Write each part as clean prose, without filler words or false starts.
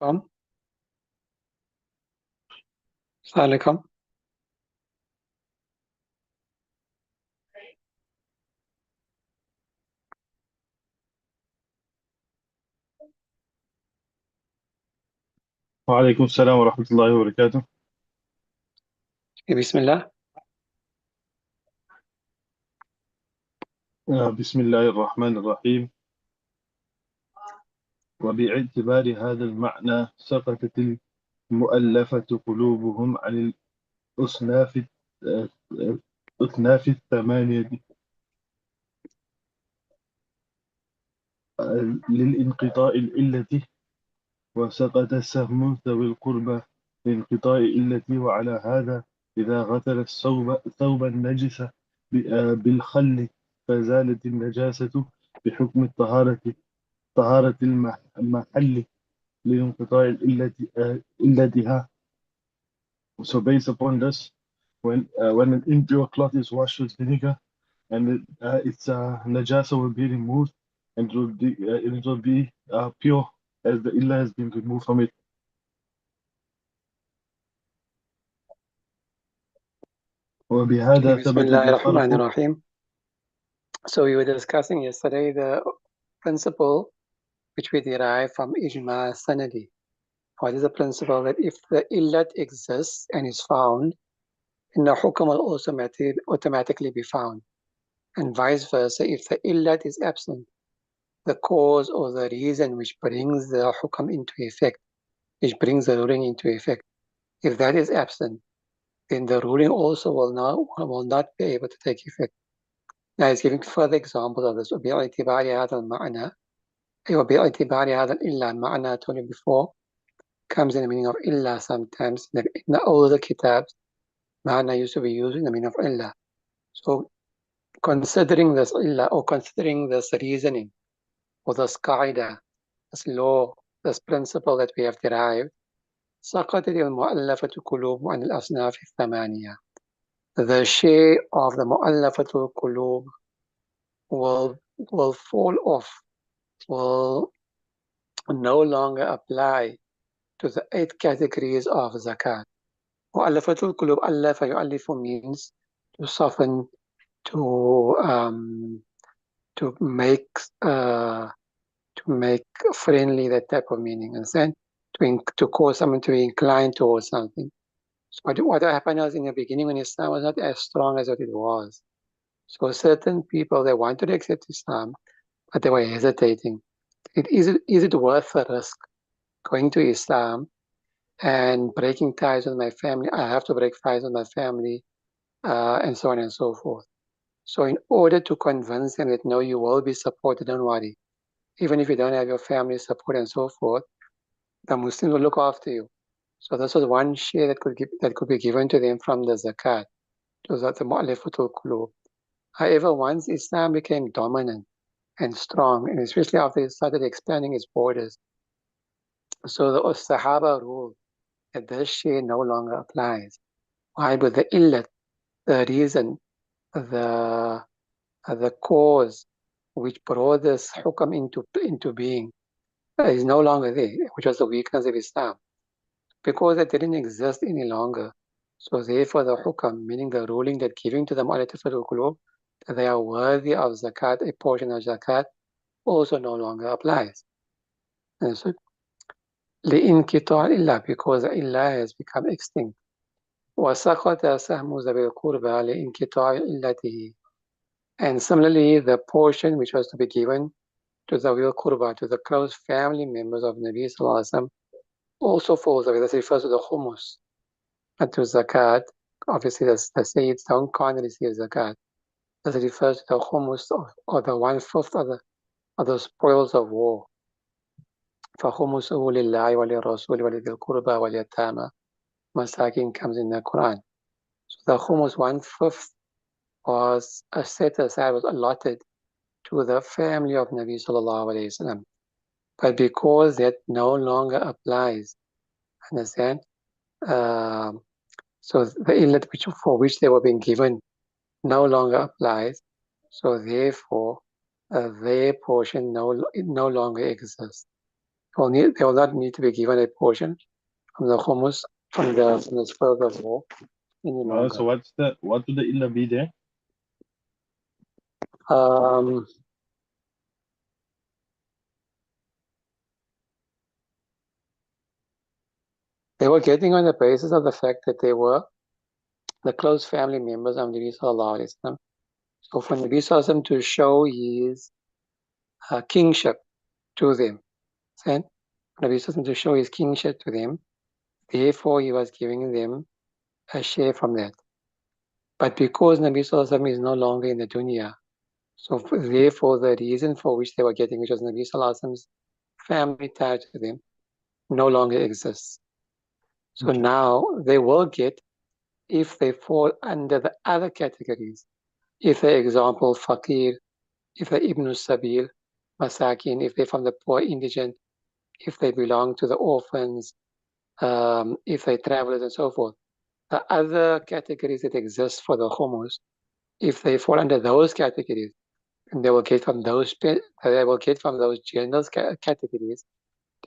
Assalamu alaikum. وعليكم السلام ورحمة الله وبركاته. Bismillah. بسم الله الرحمن الرحيم. وباعتبار هذا المعنى سقطت المؤلفة قلوبهم عن الأصناف آه، الأصناف الثمانية للانقطاع العلة، وسقط سهم ذوي القربى لانقطاع العلة. وعلى هذا إذا غسل ثوبا النجس بالخل فزالت النجاسة بحكم طهارة المحل لانقطاع علتها. So based upon this, when an impure cloth is washed with vinegar and its najasa will be removed, and it will be pure as the illa has been removed from it. وبهذا ثبت الفرق. Bismillahirrahmanirrahim. So we were discussing yesterday the principle which we derive from Ijma Sanadi. What is the principle? That if the illat exists and is found, then the hukam will also automatically be found. And vice versa, if the illat is absent, the cause or the reason which brings the hukam into effect, which brings the ruling into effect, if that is absent, then the ruling also will not be able to take effect. Now he's giving further examples of this. وباعتبار هذا المعنى وباعتبار هذا الإلا المعنى told you before comes in the meaning of illa sometimes. In the older kitabs, ma'na used to be used in the meaning of illa. So considering this illa, or considering this reasoning, or this qaida, this law, this principle that we have derived, سقطت المؤلفة قلوب عن الأصناف الثمانية. The share of the mu'allafatul qulub will fall off, will no longer apply to the 8 categories of zakat. Mu'allafatul qulub, allafa yu'allifu means to soften, to make friendly, that type of meaning, understand? To cause someone to be inclined towards something. So what happened was, in the beginning when Islam was not as strong as what it was, so certain people, they wanted to accept Islam, but they were hesitating. Is it worth the risk going to Islam and breaking ties with my family? I have to break ties with my family, and so on and so forth. So in order to convince them that no, you will be supported, don't worry. Even if you don't have your family support and so forth, the Muslims will look after you. So this was one share that could be given to them from the zakat. It was the mu'alifatul qulub. However, once Islam became dominant and strong, and especially after it started expanding its borders, so the Sahaba ruled that this share no longer applies. Why? But the illat, the reason, the cause which brought this hukam into being is no longer there, which was the weakness of Islam, because it didn't exist any longer. So therefore the hukam, meaning the ruling that giving to the mu'alafatul qulub, that they are worthy of zakat, a portion of zakat, also no longer applies. And so لإنقطاع إلا, because إلا has become extinct. وسقط سهم ذوي القربى لإنقطاع إلته. And similarly, the portion which was to be given to ذوي القربى, to the close family members of Nabi Sallallahu Alaihi Wasallam, also falls away. That refers to the khumus, and to zakat. Obviously, the Sayyids can't receive zakat. That refers to the khumus, or the 1/5 of the spoils of war. فَخُمُسُهُ لِلَّهِ وَلِلرَّسُولِ وَلِذِي الْقُرْبَى وَالْيَتَامَى. Masakin comes in the Quran. So the khumus 1/5 was set aside, was allotted to the family of Nabi Sallallahu Alaihi Wasallam. But because that no longer applies, understand? So the illat for which they were being given no longer applies. So therefore, their portion no longer exists. They will not need to be given a portion from the hummus, from the spoils of war any longer. So what do the illa be there? They were getting on the basis of the fact that they were the close family members of Nabi Sallallahu Alaihi Wasallam. So for Nabi Sallallahu Alaihi Wasallam to show his kingship to them, and Nabi Sallallahu Alaihi Wasallam to show his kingship to them, therefore he was giving them a share from that. But because Nabi Sallallahu Alaihi Wasallam is no longer in the dunya, so therefore the reason for which they were getting, which was Nabi Sallallahu Alaihi Wasallam's family tied to them, no longer exists. So Okay. now they will get if they fall under the other categories. If they're example faqir, if they're ibn sabil, masakin, if they're from the poor indigent, if they belong to the orphans, if they're travelers and so forth. The other categories that exist for the hummus, if they fall under those categories, and they will get from those general categories,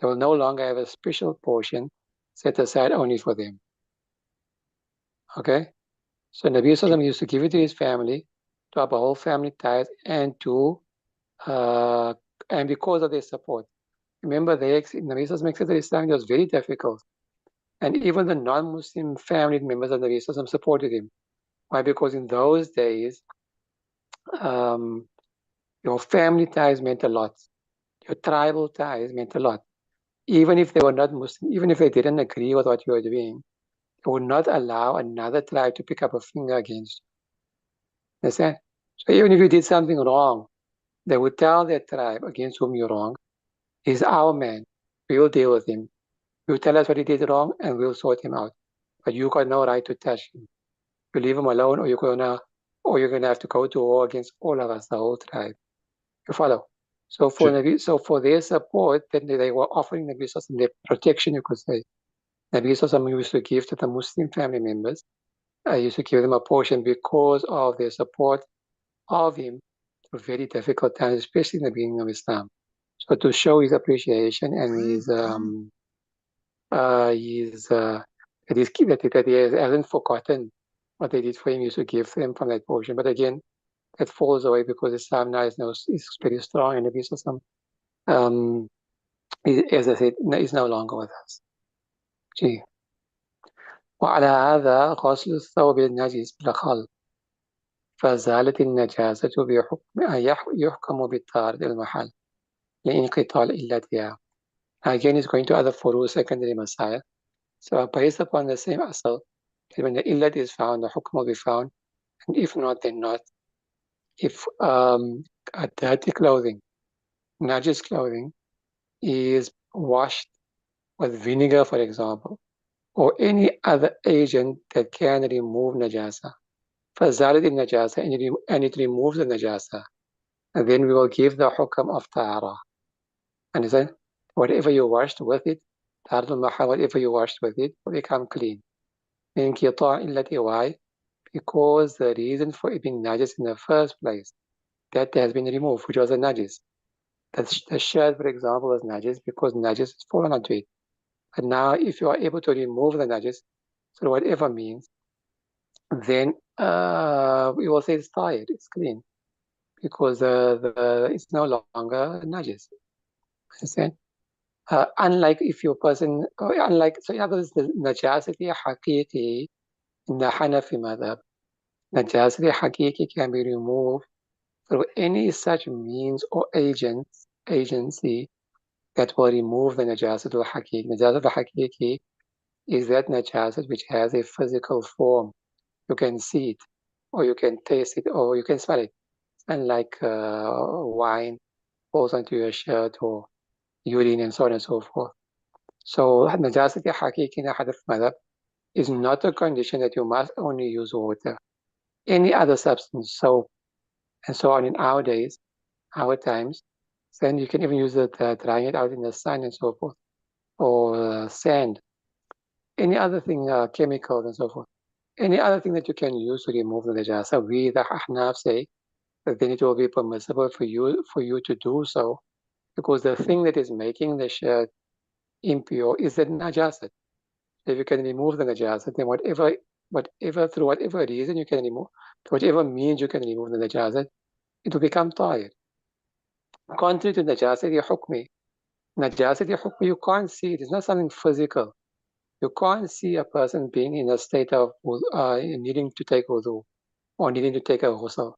they will no longer have a special portion set aside only for them. Okay? So Nabi Sallam used to give it to his family, to have a whole family ties, and and because of their support. Remember, Nabi Sallam makes it that Islam was very difficult. And even the non-Muslim family members of Nabi Sallam supported him. Why? Because in those days, your family ties meant a lot. Your tribal ties meant a lot. Even if they were not Muslim, even if they didn't agree with what you were doing, they would not allow another tribe to pick up a finger against you. Understand? So even if you did something wrong, they would tell their tribe against whom you're wrong, he's our man. We will deal with him. You tell us what he did wrong and we'll sort him out. But you got no right to touch him. You leave him alone or you're gonna have to go to war against all of us, the whole tribe. You follow? So for their support, then they were offering Nabi Sallallahu their protection, you could say. Nabi Sallallahu used to give to the Muslim family members. Used to give them a portion because of their support of him through very difficult times, especially in the beginning of Islam. So to show his appreciation and that he hasn't forgotten what they did for him, he used to give them from that portion. But again, that falls away because Islam now is very strong, and Nabi Sallallahu as I said, is no longer with us. Gee. وعلى هذا غسل الثوب النجس بالخل فزالت النجاسة بحكم يحكم بالطارد المحل لانقطاع علتها. Again, it's going to other furu secondary masail. So based upon the same asal, when the illat is found, the hukm will be found, and if not, then not. If dirty clothing, najis clothing, is washed with vinegar, for example, or any other agent that can remove najasa, فزالت النجاسة, and it removes the najasa, and then we will give the hukm of tahara. Understand? Whatever you washed with it, whatever you washed with it will become clean. Why? Because the reason for it being najis in the first place, that has been removed, which was a najis. The shirt, for example, was najis because najis has fallen onto it. But now, if you are able to remove the najis, so whatever means, then we will say it's tired, it's clean, because it's no longer najis. Understand? Unlike if your person, so in other words, the najasati haqiqi in the Hanafi madhab, najasati haqiqi can be removed through any such means or agency that will remove the najasat al-haqiqi. Najasat al-haqiqi is that najasat which has a physical form. You can see it, or you can taste it, or you can smell it. Unlike wine falls onto your shirt, or urine, and so on and so forth. So najasat al-haqiqi in the Hanafi madhab is not a condition that you must only use water. Any other substance, soap, and so on in our days, our times, then you can even use it drying it out in the sun and so forth, or sand, any other thing, chemicals and so forth. Any other thing that you can use to remove the najasa, we the Ahnaf say that then it will be permissible for you to do so because the thing that is making the shirt impure is the najasat. If you can remove the najasat, then through whatever reason you can remove, through whatever means you can remove the najasat, it will become tahir. Contrary to najasat hukmi. Najasat hukmi, you can't see it. It's not something physical. You can't see a person being in a state of needing to take wudu or needing to take a ghusl.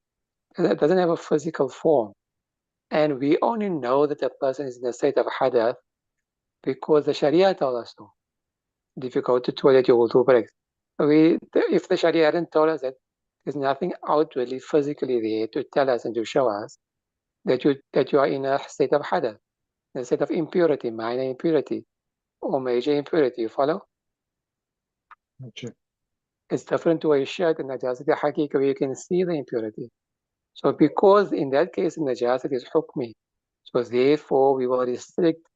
That doesn't have a physical form. And we only know that a person is in a state of hadath because the Sharia told us to. If you go to toilet, your wudu breaks. If the Sharia hadn't told us that, there's nothing outwardly, physically there to tell us and to show us that you are in a state of hadath, in a state of impurity, minor impurity, or major impurity. You follow? Okay. It's different to a shirt and najasat haqiqa where you can see the impurity. So because in that case, najasat is hukmi, so therefore we will restrict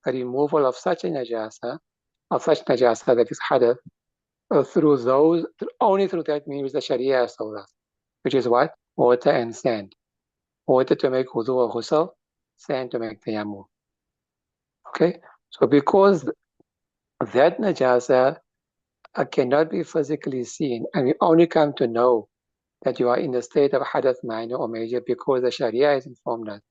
the removal of such a najasa, of such najasa that is hadath, only through that means the Sharia has told us, which is what? Water and sand. Water to make wudu or ghusl, sand to make tayammum. Okay? So because that najasa cannot be physically seen, and we only come to know that you are in the state of hadath minor or major because the Sharia has informed us.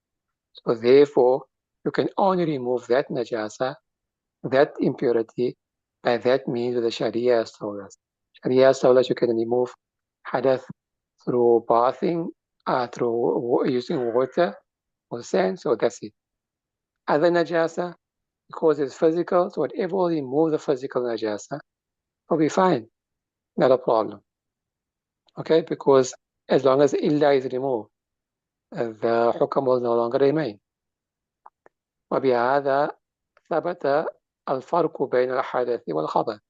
So therefore, you can only remove that najasa, that impurity, by that means the Sharia has told us. Sharia has told us you can remove hadath through bathing, through using water or sand, so that's it. Other najasa, because it's physical, so whatever will remove the physical najasa will be fine, not a problem. Okay, because as long as illa is removed, the hukam will no longer remain. وبهذا ثبت الفرق بين الحدث والخبث.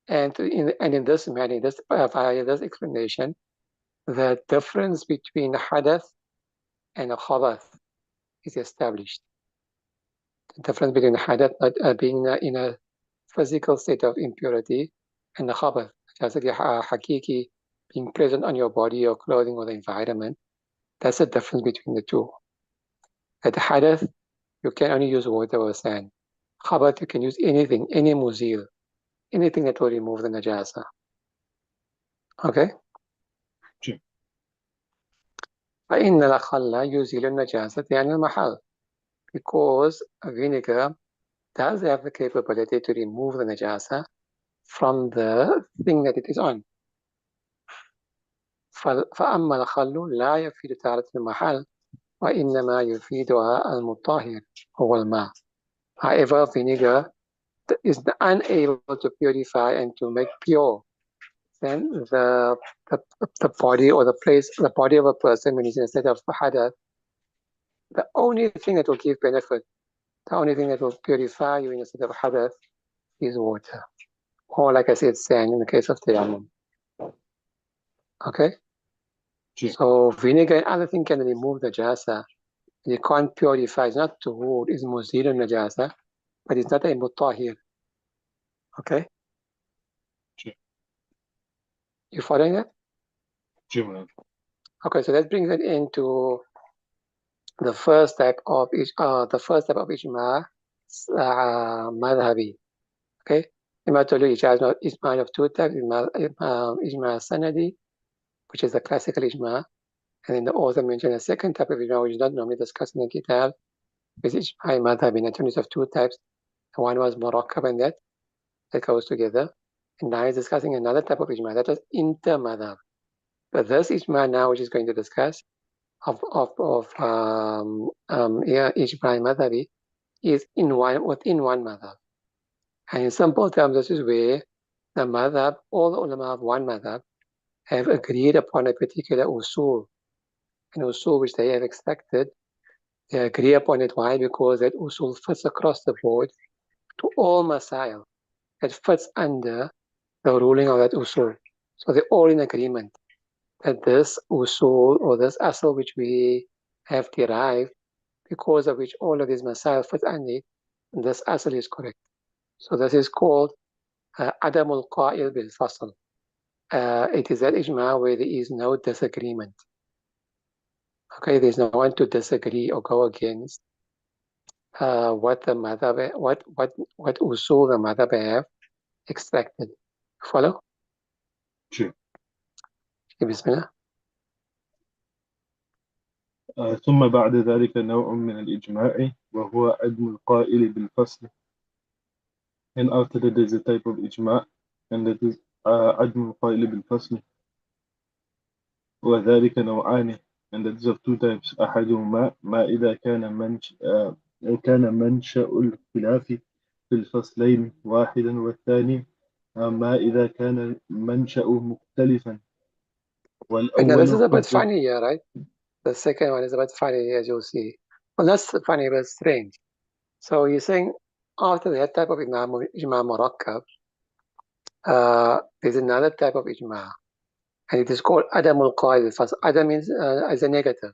And in this manner, via this explanation, the difference between hadath and khabath is established. The difference between hadath being in a physical state of impurity and the khabath, hakiki, being present on your body or clothing or the environment. That's the difference between the two. At hadath, you can only use water or sand. Khabath, you can use anything, any muzil, anything that will remove the najasa. Okay? Okay. فإن الخل يزيل النجاسة عن المحل, because vinegar does have the capability to remove the najasa from the thing that it is on. فأما الخل لا يفيد طهارة المحل وإنما يفيدها المطهر هو الماء. However, vinegar is unable to purify and to make pure then the body or the body of a person when he's in a state of hadath. The only thing that will give benefit, the only thing that will purify you in a state of hadath is water. Or like I said, sand in the case of tayammum. Okay? Okay. So vinegar and other things can remove the jasa. You can't purify. It's not tuhur, it's muzil najasa, but it's not a mutahir. Okay? Okay. You following that? Okay. Okay, so that brings it into the first type of ijma, madhabi. Okay? Imam told you ijma of two types, ijma sanadi, which is the classical ijma, and then the author mentioned a second type of ijma, which is not normally discussed in the kitab, which is ijma madhabi, in terms of two types. One was murakkab and that goes together. And now he's discussing another type of ijma, that is inter-madhab. But this ijma now, which is going to discuss, ijma madhabi, is within one madhab. And in simple terms, this is where the madhab, all the ulama of one madhab, have agreed upon a particular usool, an usool which they have extracted. They agree upon it. Why? Because that usool fits across the board to all masail. It fits under the ruling of that usool. So they're all in agreement that this usool or this asal which we have derived, because of which all of these masail fit under it, this asal is correct. So this is called adamul qa'il bil fasl. It is that ijma where there is no disagreement. Okay, there's no one to disagree or go against what the madhab, what usul the madhab have extracted. Follow? Sure. Bismillah. ثم بعد ذلك نوع من الإجماع وهو عدم القائل بالفصل. And after that there's a type of إجماع and that is عدم القائل بالفصل. وذلك نوعان and that is of two types. أحدهما ما إذا كان منشأ الخلاف في الفصلين واحدا، والثاني ما إذا كان منشأ مختلفا And now this is والأول a bit حجة. funny here, right? The second one is a bit funny, as you'll see. Well, not funny, but strange. So you're saying after that type of ijma murakkab, there's another type of ijma, and it is called adamul qail. First, adam means as a negative.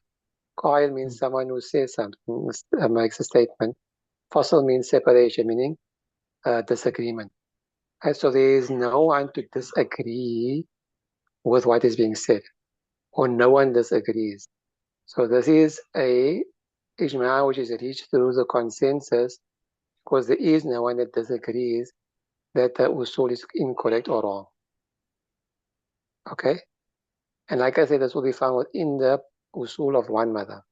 Qail means someone who says something, makes a statement. Fasl means separation, meaning disagreement. And so there is no one to disagree with what is being said, or no one disagrees. So this is a ijma which is reached through the consensus, because there is no one that disagrees that the usul is incorrect or wrong. Okay? And like I said, this will be found within the usul of one madhab.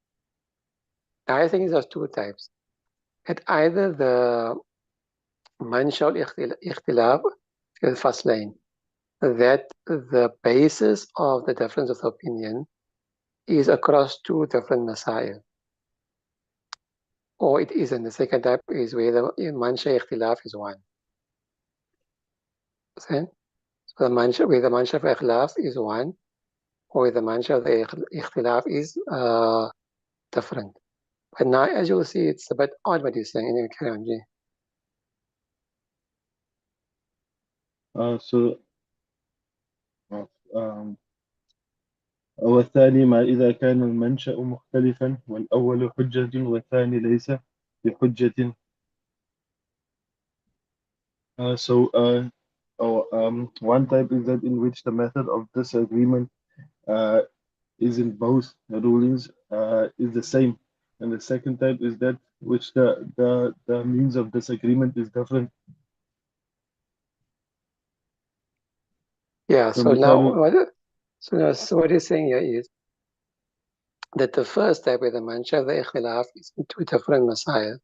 Now I think there's two types. At either the mansha al-ikhtilaf al-faslain, that the basis of the difference of opinion is across two different masail. Or it isn't. The second type is where the mansha ikhtilaf is one. So the mansha, where the mansha of ikhtilaf is one, or the mansha of the ikhtilaf is different. But now, as you'll see, it's a bit odd what you're saying. Anyway, carry on, G. So والثاني ما إذا كان المنشأ مختلفا والأول حجة والثاني ليس بحجة. One type is that in which the method of disagreement is in both rulings is the same, and the second type is that which the means of disagreement is different. Yeah, So so now, مثال so what he's saying here is that the first type where the mansha of the ikhtilaf is in two different masail,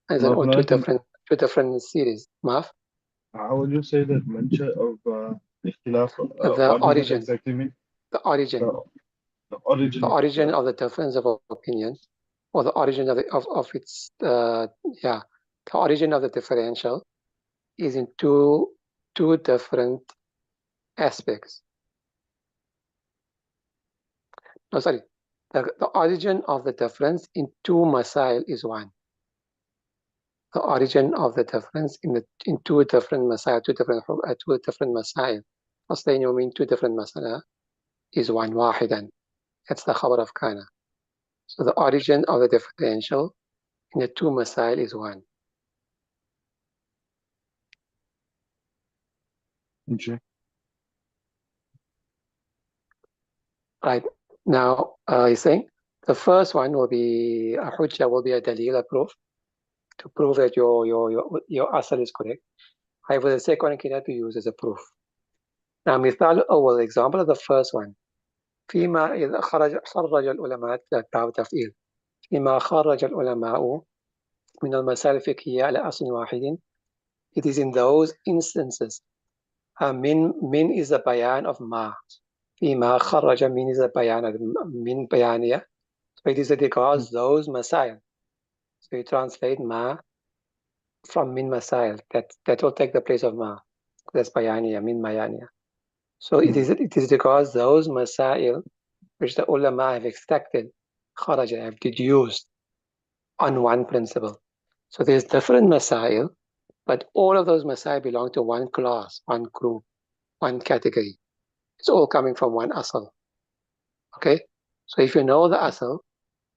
or two different series. Maf? how would you say that منشأ of اختلاف The what does it origin, exactly mean? the origin, The, the origin the of origin of the difference of opinion, or the origin of its yeah, the origin of the differential is in two different aspects. No, sorry. The origin of the difference in two masail is one. The origin of the difference in two different masail, two different masail. Aslan you mean two different masala is one wahidan. That's the khabar of kana. So the origin of the differential in the two masail is one. Right. Now he's saying the first one will be a hujjah, will be a dalil, a proof, to prove that your asal is correct. However, the second one cannot be used as a proof. Now, مثال أول example of the first one. فيما إذا خرج العلماء تفعيل. فيما خرج العلماء من المسائل الفقهية على أصل واحد. It is in those instances. من is a bayan of ما. فيما خرج من is a bayan of من بيانية. So it is because those masail. So you translate ما from min masail. That will take the place of ما. That's bayaniya, min bayaniya. So it is because those masail which the ulama have extracted, kharaja, have deduced on one principle. So there's different masail, but all of those masail belong to one class, one group, one category. It's all coming from one asal. Okay? So if you know the asal,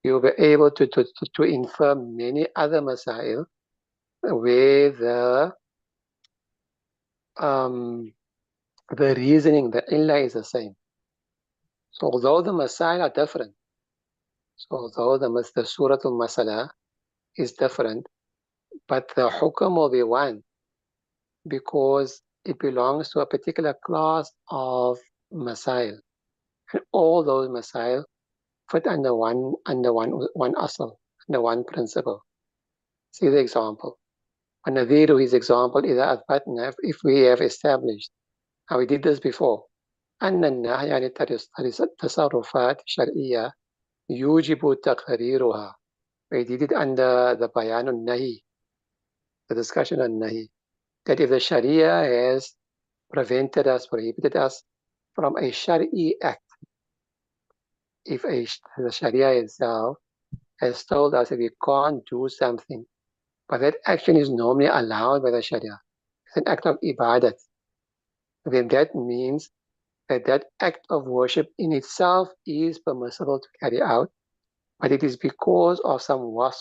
you'll be able to infer many other masail where the reasoning, the illah is the same. So although the masail are different, so although the Surah al-Masala is different, but the hukum will be one because it belongs to a particular class of masail. And all those masail fit under one asal, under one principle. See the example. وَنَذِيرُ, his example, إِذَا أَثْبَتْنَا, if we have established, and we did this before, أن النهي عن التصرفات الشرعية يوجب تقريرها. We did it under the bayan al-nahi, the discussion on nahi, that if the Sharia has prevented us, prohibited us from a Shari'i act, if the Sharia itself has told us that we can't do something, but that action is normally allowed by the Sharia, it's an act of ibadat, then that means that that act of worship in itself is permissible to carry out, but it is because of some wasf,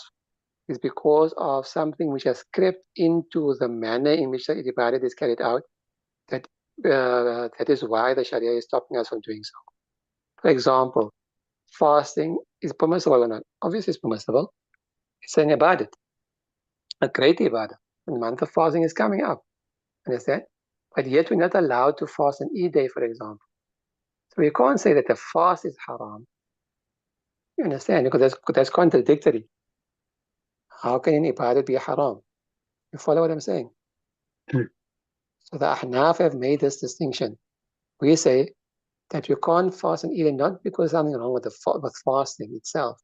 it's because of something which has crept into the manner in which the ibadat is carried out, that that is why the Sharia is stopping us from doing so. For example, fasting is permissible or not? Obviously it's permissible. It's an ibadat, a great ibadah. The month of fasting is coming up, understand? But yet we're not allowed to fast on Eid day, for example. So you can't say that the fast is haram. You understand? Because that's contradictory. How can an ibadah be haram? You follow what I'm saying? So the Ahnaf have made this distinction. We say that you can't fast on Eid not because there's something wrong with with fasting itself,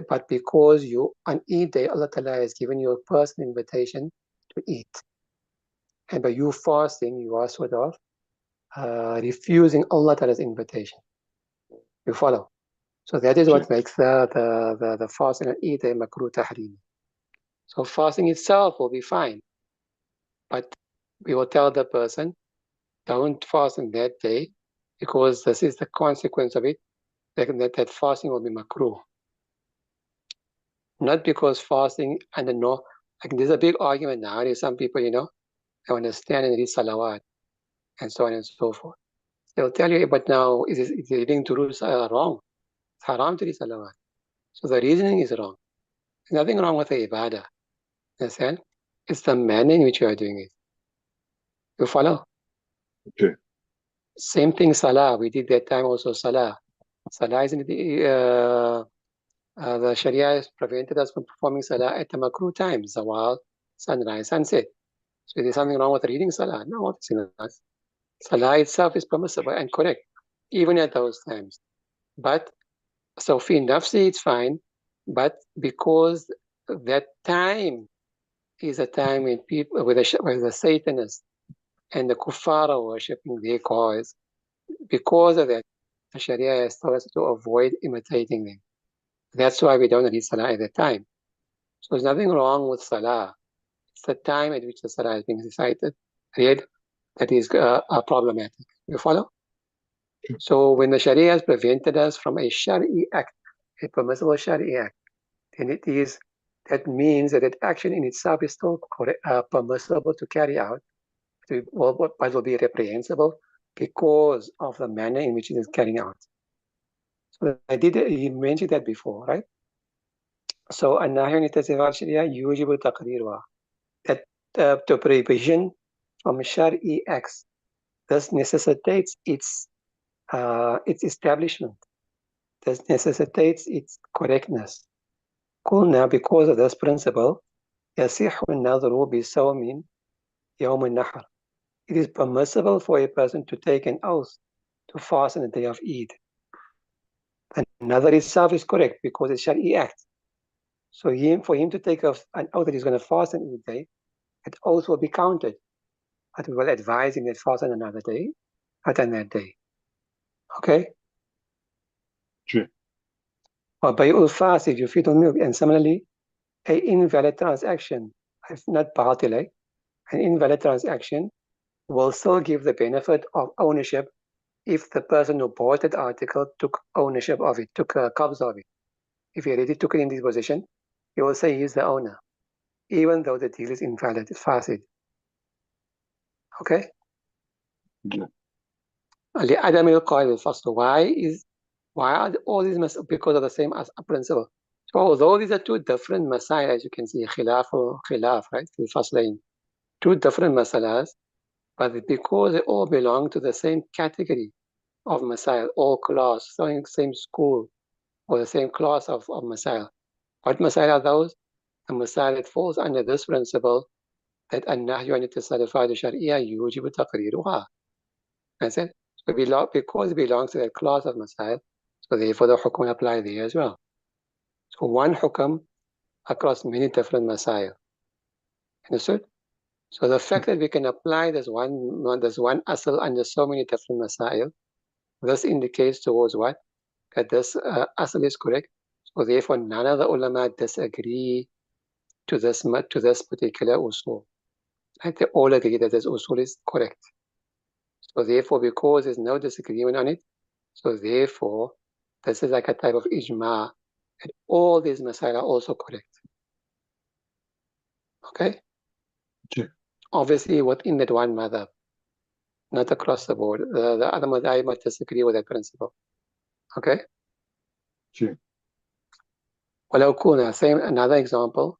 but because you on Eid day Allah Ta'ala has given you a personal invitation to eat. And by you fasting, you are sort of refusing Allah Ta'ala's invitation. You follow? So that is what makes the fasting and Eid a makruh tahrim. So fasting itself will be fine, but we will tell the person, don't fast on that day because this is the consequence of it, that fasting will be makruh. Not because fasting, I don't know, like there's a big argument now. There's some people, they understand and read salawat and so on and so forth. They'll tell you, but now is reading Durus wrong? It's haram to read salawat. So the reasoning is wrong. There's nothing wrong with the ibadah. Understand? It's the manner in which you are doing it. You follow? Okay. Same thing, salah. We did that time also salah. Salah is the Sharia has prevented us from performing salah at the makruh times, zawal, sunrise, sunset. So there's something wrong with reading salah. No, it's not. Salah itself is permissible and correct, even at those times. But so fi nafsi, it's fine. But because that time is a time when people, where the Satanists and the kuffar are worshipping their gods, because of that, the Sharia has told us to avoid imitating them. That's why we don't read salah at that time. So there's nothing wrong with salah. It's the time at which the salah is being recited, read, that is problematic. You follow? So when the Sharia has prevented us from a Shari'i act, a permissible Shari'i act, then that means that action in itself is still permissible to carry out, but will be reprehensible because of the manner in which it is carrying out. So you mentioned that before, right? So النهي عن التزام الشريعة يوجب تقريرها. That the prohibition from Shari'i acts, this necessitates its establishment. This necessitates its correctness. قلنا, because of this principle, يصح النظر بصوم يوم النحر. It is permissible for a person to take an oath to fast on the day of Eid. The nazar itself is correct because it's Shari'i act. So for him to take an oath that he's going to fast on Eid day, that oath will be counted. But we will advise him that fast on another day, not on that day. Okay? Sure. Or bay'ul fasid, yufid al-milk. And similarly, an invalid transaction, if not batil, an invalid transaction will still give the benefit of ownership if the person who bought that article took ownership of it, took qabz of it. If he already took it in this position, he will say he's the owner, even though the deal is invalid, it's fasid. Okay? Yeah. لعدم القاعدة الفصل. Why are all these because of the same as a principle? So although these are two different masail, as you can see, khilaf or khilaf, right? Two different masalas, but because they all belong to the same category of masail, all class, same school, or the same class of masail. What masail are those? The masail that falls under this principle that النهي عن التصرفات الشرعية يوجب تقريرها. That's it. So because it belongs to that class of masail, so therefore the hukum apply there as well. So one hukum across many different masail. Understood? So the fact that we can apply this one asal under so many different masail, this indicates towards what? That this asal is correct. So therefore none of the ulama disagree to this particular usul. Right? They all agree that this usul is correct. So therefore, because there's no disagreement on it, so therefore, this is like a type of ijma, and all these masail are also correct. Okay? Sure. Obviously, within that one madhab, not across the board. The other madhab might disagree with that principle. Okay? Sure. ولو كنا, another example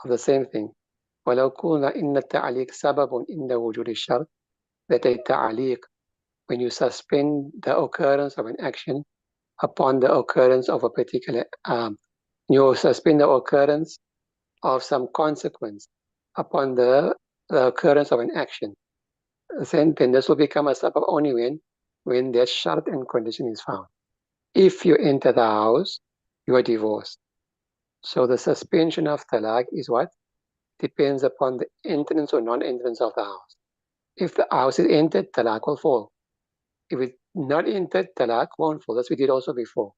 of the same thing. ولو كنا إن التعليق سبب عند وجود الشرط. That a ta'liq, when you suspend the occurrence of an action upon the occurrence of a particular, you suspend the occurrence of some consequence upon the occurrence of an action. Then this will become a sabab only when that shart and condition is found. If you enter the house, you are divorced. So the suspension of talaq is what? Depends upon the entrance or non-entrance of the house. If the house is entered, talaq will fall. If it's not entered, talaq won't fall. That's what we did also before.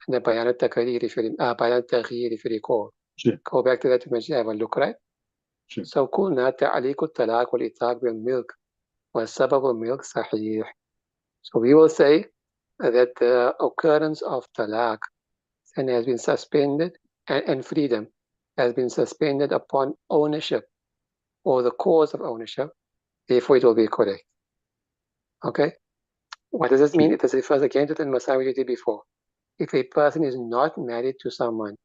And the bayan al-taghyir, if you recall. Sure. Go back to that to mention, have a look, right? Sure. So قلنا تعليق الطلاق والإطلاق بالملك والسبب الملك صحيح. So we will say that the occurrence of talaq and has been suspended and freedom has been suspended upon ownership or the cause of ownership. Therefore, it will be correct. Okay? What does this mean? It refers again to the Masai we did before. If a person is not married to someone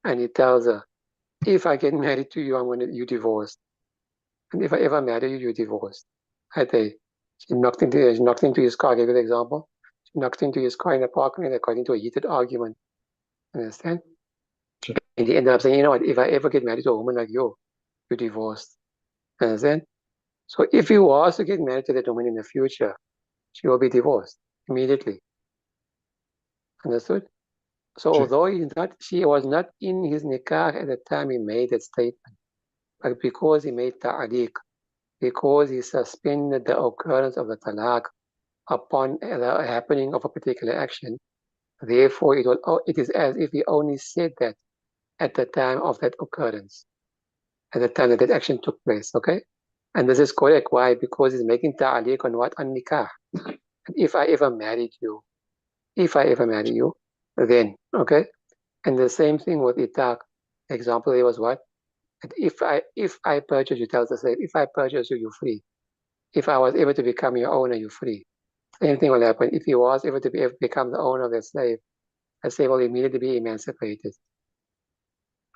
and he tells her, if I get married to you, I'm going to you divorced. And if I ever marry you, you're divorced. She knocked into his car. I gave you the example. She knocked into his car in the parking lot according to a heated argument. Understand? Sure. And he ended up saying, you know what, if I ever get married to a woman like you, you're divorced. Understand? So if he was to get married to that woman in the future, she will be divorced immediately. Understood? So Sure. although she was not in his nikah at the time he made that statement, but because he made ta'liq, because he suspended the occurrence of the talaq upon the happening of a particular action, therefore it is as if he only said that at the time of that occurrence, at the time that action took place, okay? And this is correct. Why? Because he's making ta'liq on what? On nikah. And if I ever marry you, then, okay? And the same thing with itaq. Example, there was what? That if I purchase you, tells the slave, if I purchase you, you're free. If I was able to become your owner, you're free. Same thing will happen. If he was able to become the owner of the slave will immediately be emancipated.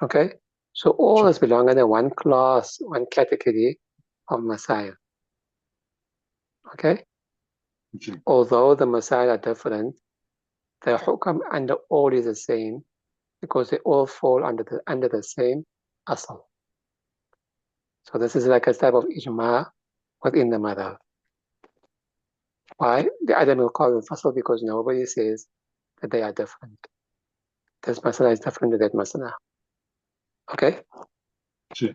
Okay? So all this belong under one class, one category of Messiah. Okay? Sure. Although the Messiah are different, the hukam under all is the same because they all fall under the same asal. So this is like a type of ijma within the madhab. Why? The Adam will call them fasal because nobody says that they are different. This masala is different to that masala. Okay? Sure.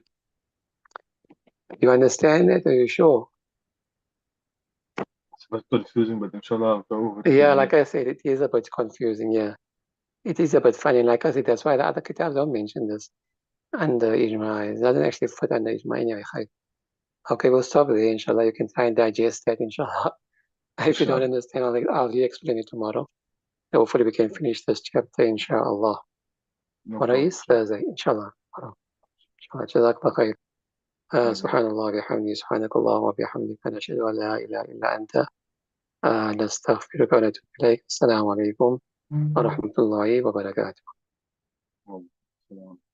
You understand it? Are you sure? It's a bit confusing, but inshallah I'll go over it. Yeah, like I said, it is a bit confusing, yeah. It is a bit funny. Like I said, that's why the other kitabs don't mention this under ijma. It doesn't actually fit under ijma anyway. Okay, we'll stop there, inshallah. You can try and digest that, inshallah. If you don't understand, I'll re-explain it tomorrow. Hopefully we can finish this chapter, inshallah. What is Thursday, inshallah. جزاك خير. سبحان الله وبحمده سبحانك اللهم وبحمدك نشهد أن لا إله إلا أنت نستغفرك ونتوب إليك. السلام عليكم ورحمة الله وبركاته. السلام.